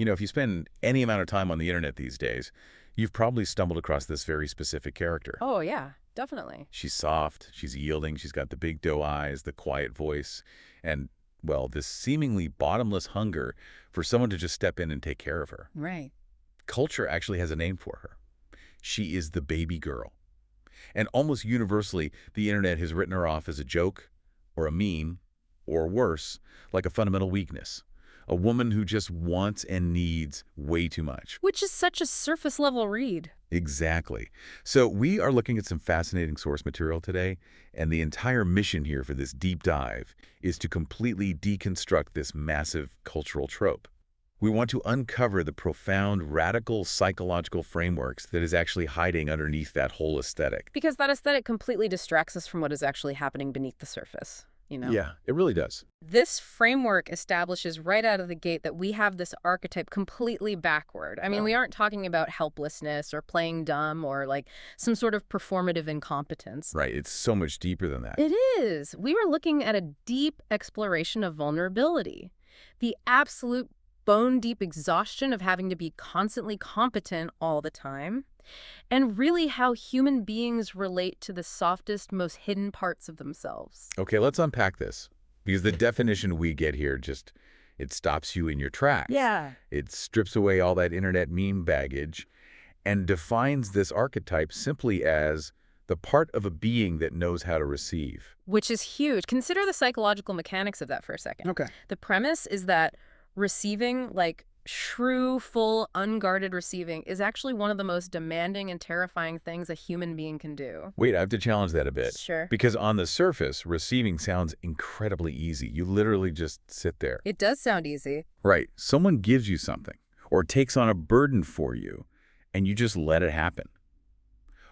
If you spend any amount of time on the internet these days, you've probably stumbled across this very specific character. Oh, yeah, definitely. She's soft, she's yielding, she's got the big doe eyes, the quiet voice, and, well, this seemingly bottomless hunger for someone to just step in and take care of her. Right. Culture actually has a name for her. She is the baby girl. And almost universally, the internet has written her off as a joke, or a meme, or worse, like a fundamental weakness. A woman who just wants and needs way too much. Which is such a surface-level read. Exactly. So we are looking at some fascinating source material today, and the entire mission here for this deep dive is to completely deconstruct this massive cultural trope. We want to uncover the profound, radical psychological frameworks that is actually hiding underneath that whole aesthetic. Because that aesthetic completely distracts us from what is actually happening beneath the surface, Yeah, it really does. This framework establishes right out of the gate that we have this archetype completely backward. I mean, we aren't talking about helplessness or playing dumb or like some sort of performative incompetence. Right, it's so much deeper than that. It is. We were looking at a deep exploration of vulnerability. The absolute bone-deep exhaustion of having to be constantly competent all the time. And really how human beings relate to the softest, most hidden parts of themselves. Okay, let's unpack this. Because the definition we get here it stops you in your tracks. Yeah. It strips away all that internet meme baggage and defines this archetype simply as the part of a being that knows how to receive. Which is huge. Consider the psychological mechanics of that for a second. Okay. The premise is that receiving, like shrew, full, unguarded receiving, is actually one of the most demanding and terrifying things a human being can do. Wait, I have to challenge that a bit. Sure. Because on the surface, receiving sounds incredibly easy. You literally just sit there. It does sound easy. Right. Someone gives you something or takes on a burden for you, and you just let it happen.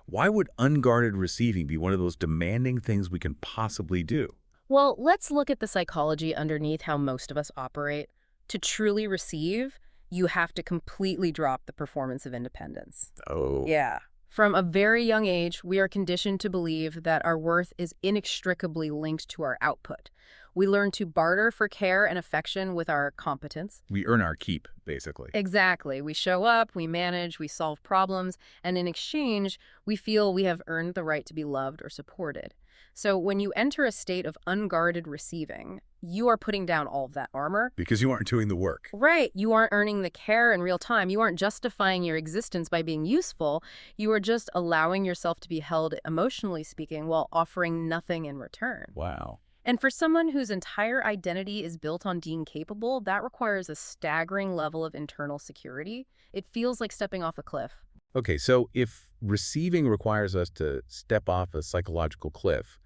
Why would unguarded receiving be one of those demanding things we can possibly do? Well, let's look at the psychology underneath how most of us operate. To truly receive, you have to completely drop the performance of independence. Oh. Yeah. From a very young age, we are conditioned to believe that our worth is inextricably linked to our output. We learn to barter for care and affection with our competence. We earn our keep, basically. Exactly. We show up, we manage, we solve problems, and in exchange, we feel we have earned the right to be loved or supported. So when you enter a state of unguarded receiving, you are putting down all of that armor. Because you aren't doing the work. Right. You aren't earning the care in real time. You aren't justifying your existence by being useful. You are just allowing yourself to be held, emotionally speaking, while offering nothing in return. Wow. And for someone whose entire identity is built on being capable, that requires a staggering level of internal security. It feels like stepping off a cliff. Okay, so if receiving requires us to step off a psychological cliff,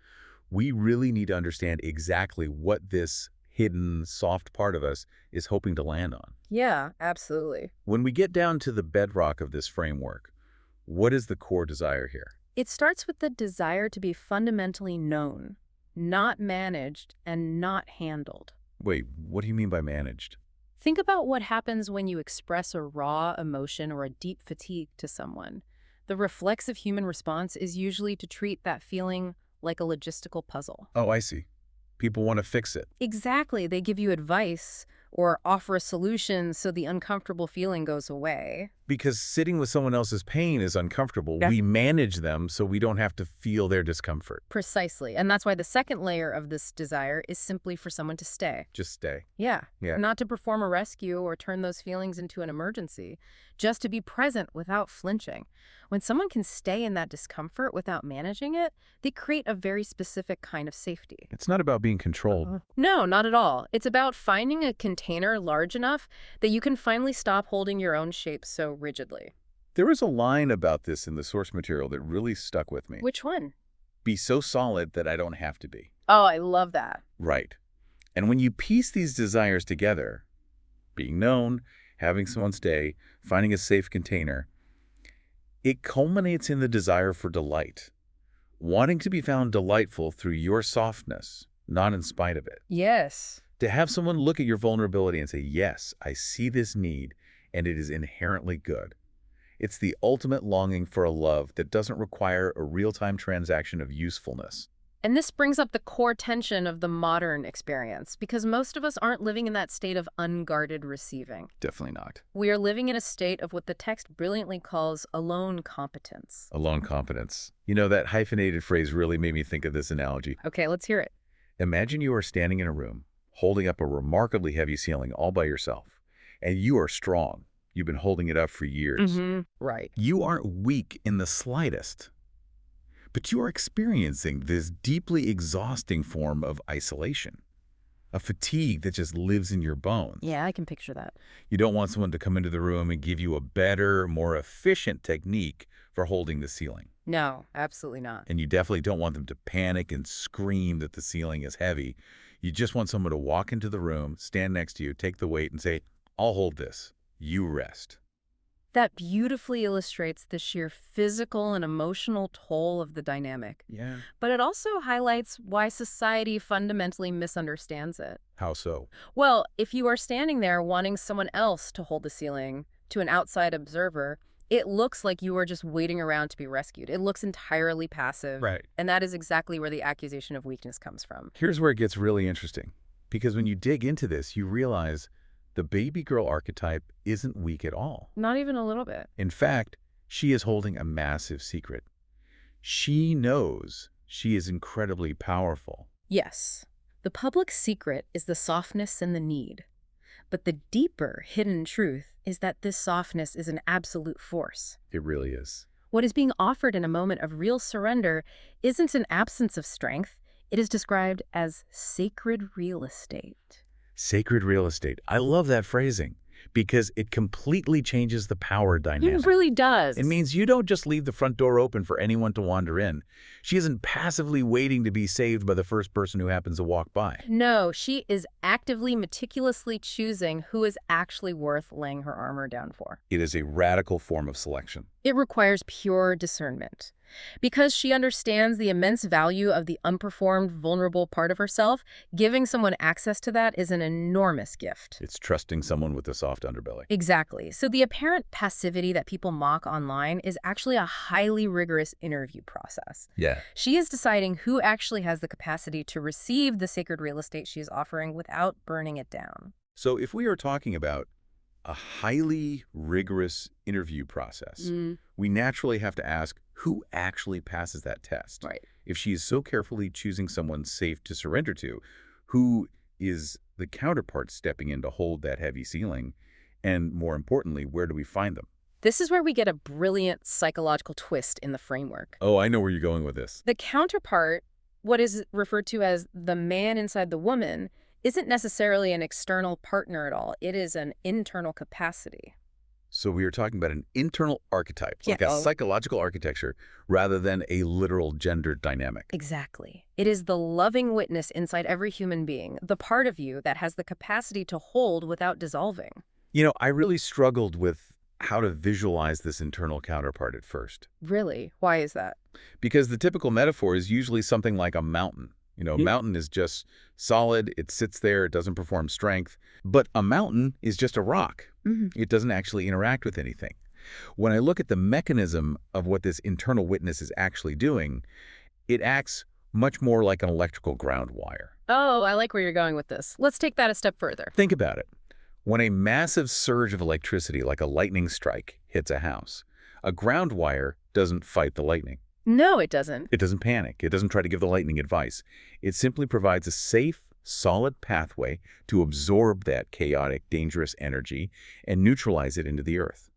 we really need to understand exactly what this hidden, soft part of us is hoping to land on. Yeah, absolutely. When we get down to the bedrock of this framework, what is the core desire here? It starts with the desire to be fundamentally known, not managed, and not handled. Wait, what do you mean by managed? Think about what happens when you express a raw emotion or a deep fatigue to someone. The reflexive human response is usually to treat that feeling like a logistical puzzle. Oh, I see. People want to fix it. Exactly. They give you advice or offer a solution so the uncomfortable feeling goes away. Because sitting with someone else's pain is uncomfortable. Yeah. We manage them so we don't have to feel their discomfort. Precisely. And that's why the second layer of this desire is simply for someone to stay. Just stay. Yeah. Yeah. Not to perform a rescue or turn those feelings into an emergency, just to be present without flinching. When someone can stay in that discomfort without managing it, they create a very specific kind of safety. It's not about being controlled. No, not at all. It's about finding a container large enough that you can finally stop holding your own shape so rigidly. There is a line about this in the source material that really stuck with me. Which one? Be so solid that I don't have to be. Oh, I love that. Right. And when you piece these desires together, being known, having someone stay, finding a safe container, it culminates in the desire for delight. Wanting to be found delightful through your softness, not in spite of it. Yes. To have someone look at your vulnerability and say, yes, I see this need, and it is inherently good. It's the ultimate longing for a love that doesn't require a real-time transaction of usefulness. And this brings up the core tension of the modern experience, because most of us aren't living in that state of unguarded receiving. Definitely not. We are living in a state of what the text brilliantly calls alone competence. Alone competence. You know, that hyphenated phrase really made me think of this analogy. Okay, let's hear it. Imagine you are standing in a room, holding up a remarkably heavy ceiling all by yourself, and you are strong. You've been holding it up for years. Right. You aren't weak in the slightest, but you are experiencing this deeply exhausting form of isolation, a fatigue that just lives in your bones. Yeah, I can picture that. You don't want someone to come into the room and give you a better, more efficient technique for holding the ceiling. No, absolutely not. And you definitely don't want them to panic and scream that the ceiling is heavy. You just want someone to walk into the room, stand next to you, take the weight, and say, "I'll hold this. You rest." That beautifully illustrates the sheer physical and emotional toll of the dynamic. Yeah. But it also highlights why society fundamentally misunderstands it. How so? Well, if you are standing there wanting someone else to hold the ceiling, to an outside observer, it looks like you are just waiting around to be rescued. It looks entirely passive. Right. And that is exactly where the accusation of weakness comes from. Here's where it gets really interesting. Because when you dig into this, you realize the baby girl archetype isn't weak at all. Not even a little bit. In fact, she is holding a massive secret. She knows she is incredibly powerful. Yes. The public secret is the softness and the need. But the deeper hidden truth is that this softness is an absolute force. It really is. What is being offered in a moment of real surrender isn't an absence of strength. It is described as sacred real estate. Sacred real estate. I love that phrasing because it completely changes the power dynamic. It really does. It means you don't just leave the front door open for anyone to wander in. She isn't passively waiting to be saved by the first person who happens to walk by. No, she is actively, meticulously choosing who is actually worth laying her armor down for. It is a radical form of selection. It requires pure discernment. Because she understands the immense value of the unperformed, vulnerable part of herself, giving someone access to that is an enormous gift. It's trusting someone with a soft underbelly. Exactly. So the apparent passivity that people mock online is actually a highly rigorous interview process. Yeah. She is deciding who actually has the capacity to receive the sacred real estate she is offering without burning it down. So if we are talking about a highly rigorous interview process, we naturally have to ask who actually passes that test. Right. If she is so carefully choosing someone safe to surrender to, who is the counterpart stepping in to hold that heavy ceiling? And more importantly, where do we find them? This is where we get a brilliant psychological twist in the framework. Oh, I know where you're going with this. The counterpart, what is referred to as the man inside the woman, isn't necessarily an external partner at all. It is an internal capacity. So we are talking about an internal archetype, like Yeah. a psychological architecture, rather than a literal gender dynamic. Exactly. It is the loving witness inside every human being, the part of you that has the capacity to hold without dissolving. You know, I really struggled with how to visualize this internal counterpart at first. Really? Why is that? Because the typical metaphor is usually something like a mountain. You know, a mountain is just solid, it sits there, it doesn't perform strength. But a mountain is just a rock. It doesn't actually interact with anything. When I look at the mechanism of what this internal witness is actually doing, it acts much more like an electrical ground wire. Oh, I like where you're going with this. Let's take that a step further. Think about it. When a massive surge of electricity, like a lightning strike, hits a house, a ground wire doesn't fight the lightning. No, it doesn't. It doesn't panic. It doesn't try to give the lightning advice. It simply provides a safe, solid pathway to absorb that chaotic, dangerous energy and neutralize it into the earth.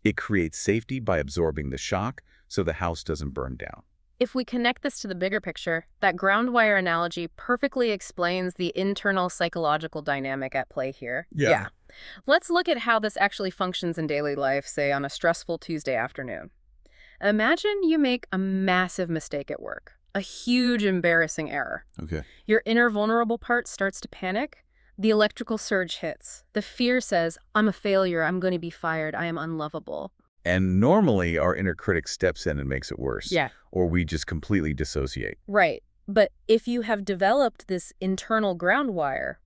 It creates safety by absorbing the shock so the house doesn't burn down. If we connect this to the bigger picture, that ground wire analogy perfectly explains the internal psychological dynamic at play here. Yeah. Let's look at how this actually functions in daily life, say on a stressful Tuesday afternoon. Imagine you make a massive mistake at work, a huge embarrassing error. Okay. Your inner vulnerable part starts to panic. The electrical surge hits. The fear says, I'm a failure, I'm going to be fired, I am unlovable. And normally our inner critic steps in and makes it worse. Yeah. Or we just completely dissociate. Right. But if you have developed this internal ground wire,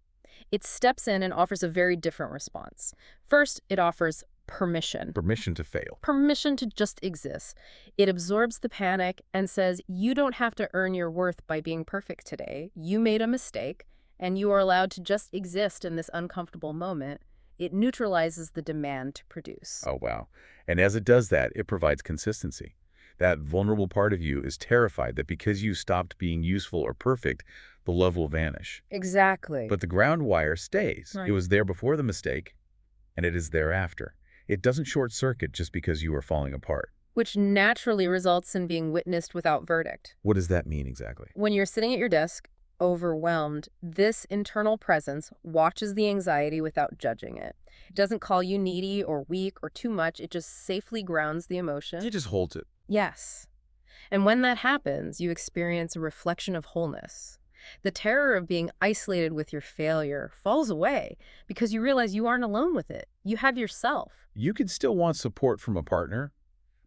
it steps in and offers a very different response. First, it offers permission. Permission to fail. Permission to just exist. It absorbs the panic and says, you don't have to earn your worth by being perfect today. You made a mistake, and you are allowed to just exist in this uncomfortable moment. It neutralizes the demand to produce. Oh, wow. And as it does that, it provides consistency. That vulnerable part of you is terrified that because you stopped being useful or perfect, the love will vanish. Exactly. But the ground wire stays. It Right. was there before the mistake, and it is thereafter. It doesn't short circuit just because you are falling apart. Which naturally results in being witnessed without verdict. What does that mean exactly? When you're sitting at your desk, overwhelmed, this internal presence watches the anxiety without judging it. It doesn't call you needy or weak or too much. It just safely grounds the emotion. It just holds it. Yes. And when that happens, you experience a reflection of wholeness. The terror of being isolated with your failure falls away because you realize you aren't alone with it. You have yourself. You can still want support from a partner,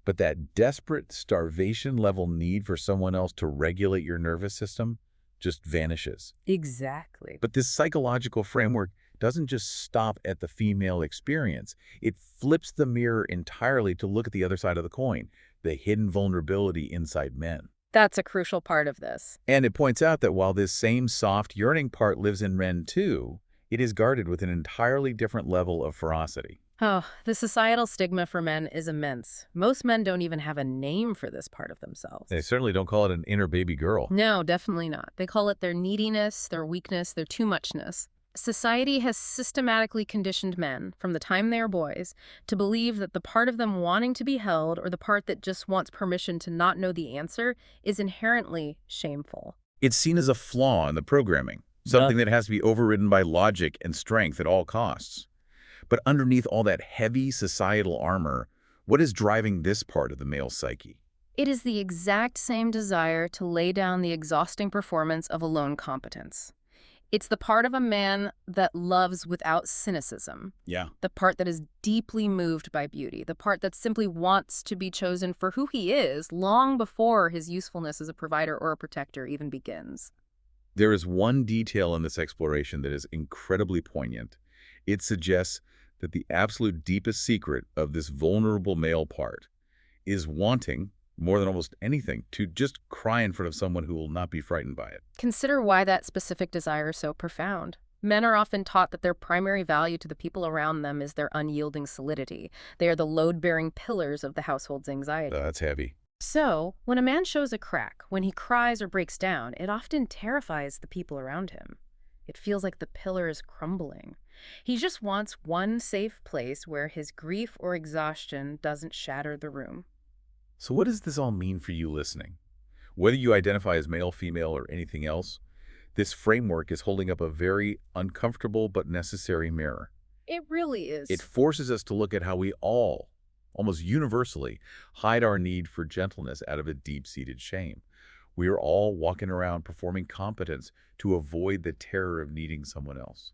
but that desperate starvation-level need for someone else to regulate your nervous system just vanishes. Exactly. But this psychological framework doesn't just stop at the female experience. It flips the mirror entirely to look at the other side of the coin, the hidden vulnerability inside men. That's a crucial part of this. And it points out that while this same soft, yearning part lives in men too, it is guarded with an entirely different level of ferocity. Oh, the societal stigma for men is immense. Most men don't even have a name for this part of themselves. They certainly don't call it an inner baby girl. No, definitely not. They call it their neediness, their weakness, their too muchness. Society has systematically conditioned men, from the time they are boys, to believe that the part of them wanting to be held or the part that just wants permission to not know the answer is inherently shameful. It's seen as a flaw in the programming, something that has to be overridden by logic and strength at all costs. But underneath all that heavy societal armor, what is driving this part of the male psyche? It is the exact same desire to lay down the exhausting performance of alone competence. It's the part of a man that loves without cynicism, Yeah. the part that is deeply moved by beauty, the part that simply wants to be chosen for who he is long before his usefulness as a provider or a protector even begins. There is one detail in this exploration that is incredibly poignant. It suggests that the absolute deepest secret of this vulnerable male part is wanting, more than almost anything, to just cry in front of someone who will not be frightened by it. Consider why that specific desire is so profound. Men are often taught that their primary value to the people around them is their unyielding solidity. They are the load-bearing pillars of the household's anxiety. That's heavy. So, when a man shows a crack, when he cries or breaks down, it often terrifies the people around him. It feels like the pillar is crumbling. He just wants one safe place where his grief or exhaustion doesn't shatter the room. So what does this all mean for you listening? Whether you identify as male, female, or anything else, this framework is holding up a very uncomfortable but necessary mirror. It really is. It forces us to look at how we all, almost universally, hide our need for gentleness out of a deep-seated shame. We are all walking around performing competence to avoid the terror of needing someone else.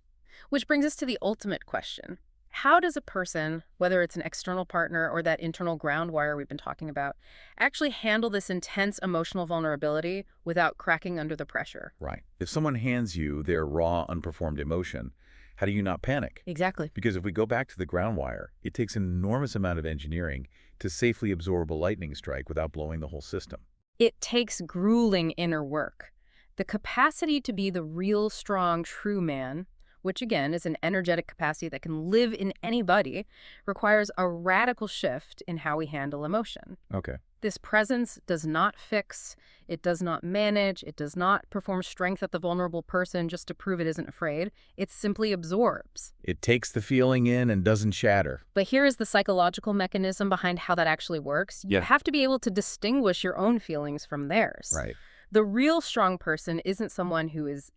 Which brings us to the ultimate question. How does a person, whether it's an external partner or that internal ground wire we've been talking about, actually handle this intense emotional vulnerability without cracking under the pressure? Right. If someone hands you their raw, unperformed emotion, how do you not panic? Exactly. Because if we go back to the ground wire, it takes an enormous amount of engineering to safely absorb a lightning strike without blowing the whole system. It takes grueling inner work. The capacity to be the real, strong, true man, which again is an energetic capacity that can live in anybody, requires a radical shift in how we handle emotion. Okay. This presence does not fix, it does not manage, it does not perform strength at the vulnerable person just to prove it isn't afraid. It simply absorbs. It takes the feeling in and doesn't shatter. But here is the psychological mechanism behind how that actually works. You Yeah. have to be able to distinguish your own feelings from theirs. Right. The real strong person isn't someone who is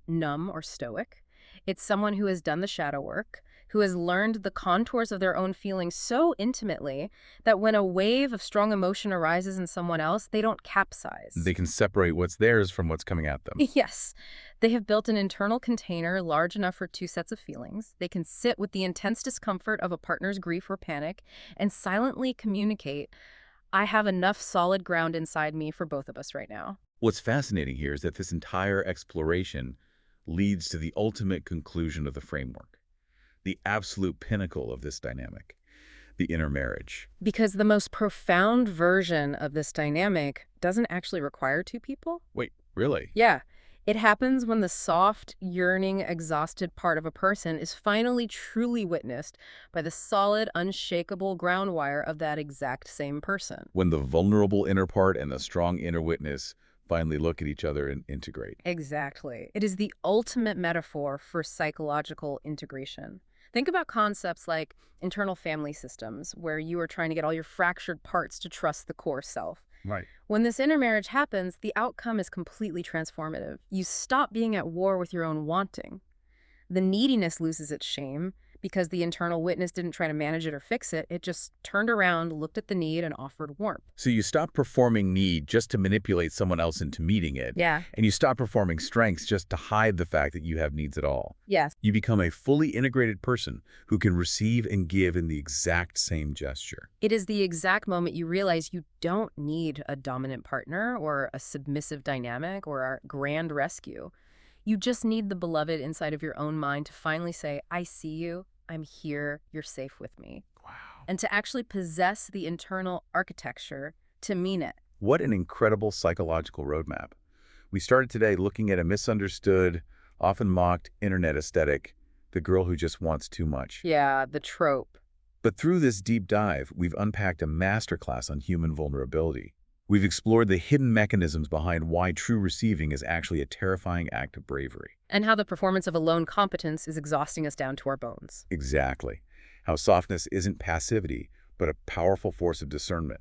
numb or stoic. It's someone who has done the shadow work, who has learned the contours of their own feelings so intimately that when a wave of strong emotion arises in someone else, they don't capsize. They can separate what's theirs from what's coming at them. Yes. They have built an internal container large enough for two sets of feelings. They can sit with the intense discomfort of a partner's grief or panic and silently communicate, I have enough solid ground inside me for both of us right now. What's fascinating here is that this entire exploration leads to the ultimate conclusion of the framework, the absolute pinnacle of this dynamic. the intermarriage. Because the most profound version of this dynamic doesn't actually require two people. Wait, really? Yeah. It happens when the soft, yearning, exhausted part of a person is finally truly witnessed by the solid, unshakable ground wire of that exact same person. When the vulnerable inner part and the strong inner witness finally look at each other and integrate. Exactly. It is the ultimate metaphor for psychological integration. Think about concepts like internal family systems, where you are trying to get all your fractured parts to trust the core self. Right. When this intermarriage happens, the outcome is completely transformative. You stop being at war with your own wanting. The neediness loses its shame because the internal witness didn't try to manage it or fix it. It just turned around, looked at the need, and offered warmth. So you stop performing need just to manipulate someone else into meeting it, Yeah. and you stop performing strengths just to hide the fact that you have needs at all. Yes. You become a fully integrated person who can receive and give in the exact same gesture. It is the exact moment you realize you don't need a dominant partner or a submissive dynamic or a grand rescue. You just need the beloved inside of your own mind to finally say, I see you, I'm here, you're safe with me. Wow. And to actually possess the internal architecture to mean it. What an incredible psychological roadmap. We started today looking at a misunderstood, often mocked internet aesthetic, the girl who just wants too much. Yeah, the trope. But through this deep dive, we've unpacked a masterclass on human vulnerability. We've explored the hidden mechanisms behind why true receiving is actually a terrifying act of bravery. And how the performance of alone competence is exhausting us down to our bones. Exactly. How softness isn't passivity, but a powerful force of discernment.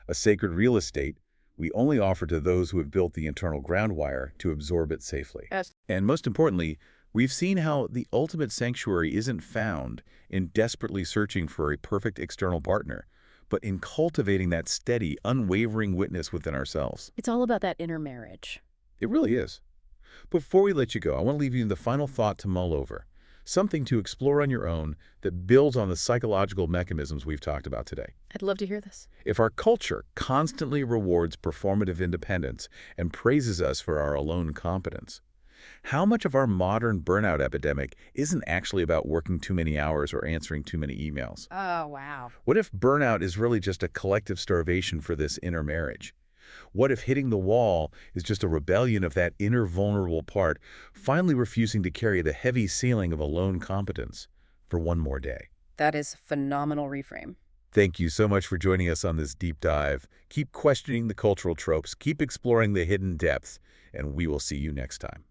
A sacred real estate we only offer to those who have built the internal ground wire to absorb it safely. Yes. And most importantly, we've seen how the ultimate sanctuary isn't found in desperately searching for a perfect external partner, but in cultivating that steady, unwavering witness within ourselves. It's all about that inner marriage. It really is. Before we let you go, I want to leave you the final thought to mull over, something to explore on your own that builds on the psychological mechanisms we've talked about today. I'd love to hear this. If our culture constantly rewards performative independence and praises us for our alone competence, how much of our modern burnout epidemic isn't actually about working too many hours or answering too many emails? Oh, wow. What if burnout is really just a collective starvation for this inner marriage? What if hitting the wall is just a rebellion of that inner vulnerable part, finally refusing to carry the heavy ceiling of alone competence for one more day? That is phenomenal reframe. Thank you so much for joining us on this deep dive. Keep questioning the cultural tropes, keep exploring the hidden depths, and we will see you next time.